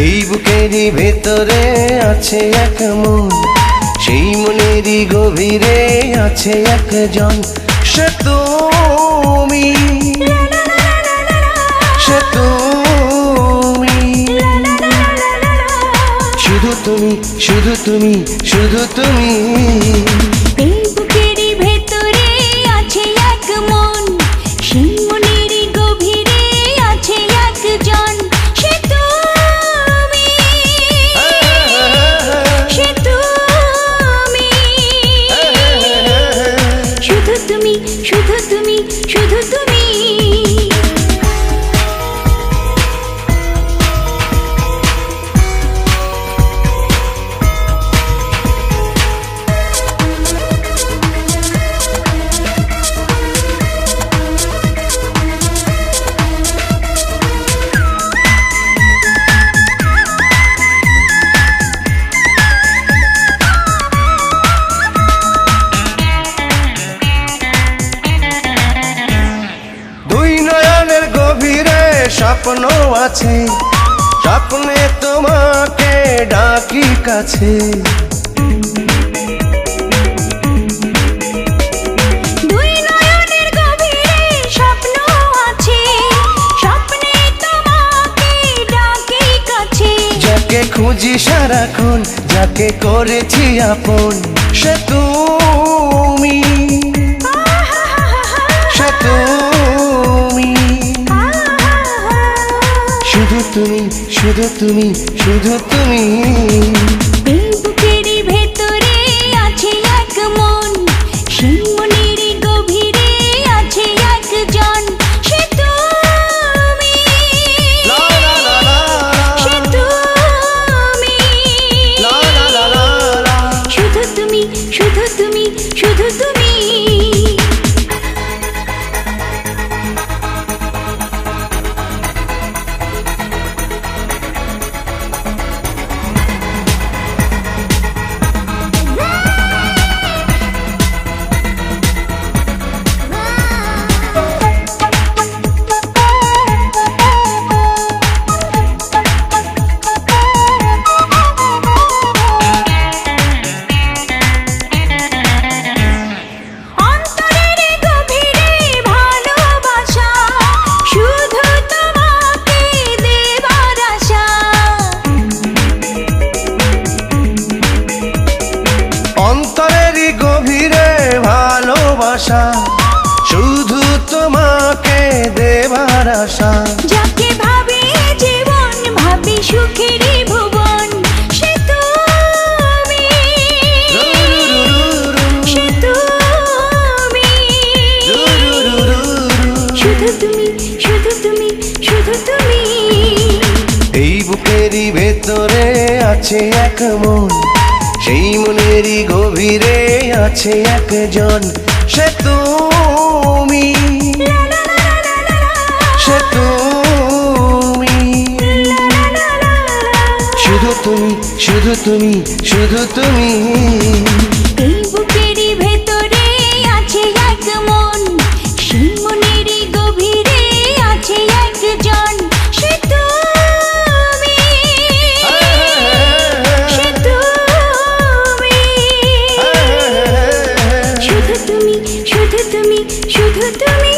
এই বুকেরই ভেতরে আছে এক মন, সেই মনেরই গভীরে আছে একজন। সে তুমি, সে তুমি, শুধু তুমি, শুধু তুমি, শুধু তুমি। এই বুকেরই ভেতরে আছে এক মন, সেই মনেরই গভীরে আছে একজন। সে তুমি, সে তুমি, শুধু তুমি, শুধু তুমি, শুধু তুমি। স্বপ্ন আছে, স্বপ্নে তোমাকে ডাকি কাছে। দুই নয়নের গভীরে স্বপ্ন আছে, স্বপ্নে তোমাকে ডাকি কাছে। যাকে খুঁজি সারাক্ষণ, যাকে করেছি আপন, সে তুমি, সে তুমি, শুধু তুমি, শুধু তুমি, শুধু তুমি। এই বুকেরই ভেতরে আছে এক মন, সেই মনেরই গভীরে আছে একজন। সে তুমি, সে তুমি, শুধু তুমি, শুধু তুমি, শুধু তুমি। অন্তরেরই গভীরে ভালোবাসা, শুধু তোমাকে দেবার আশা। যাকে ভাবি জীবন, ভাবি সুখেরই ভুবন, সে তুমি, সে তুমি, শুধু তুমি, শুধু তুমি, শুধু তুমি। এই বুকেরই ভেতরে আছে এক মন, সেই মনেরই গভীরে আছে একজন। সে তুমি, সে তুমি, শুধু তুমি, শুধু তুমি, শুধু তুমি। এই বুকেরই ভেতরে আছে এক মন, সেই মনেরই গভীরে আছে একজন। সে তুমি, সে তুমি, শুধু তুমি, শুধু তুমি, শুধু তুমি।